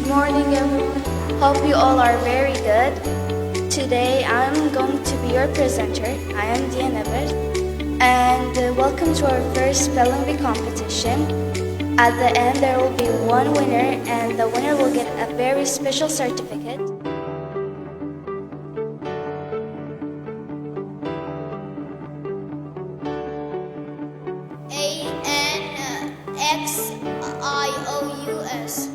morning, everyone. Hope you all are very good. Today, I'm going to be your presenter. I am Dyako, and welcome to our first spelling bee competition. At the end, there will be one winner, and the winner will get a very special certificate. Anxious.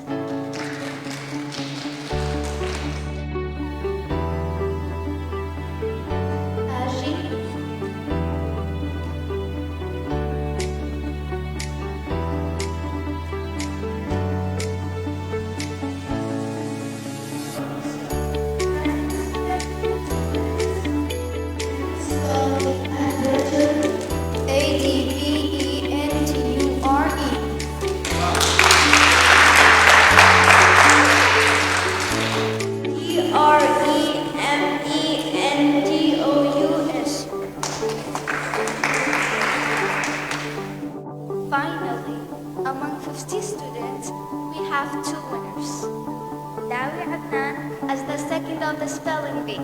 Finally, among 50 students, we have two winners. Dawi Adnan as the second of the spelling bee.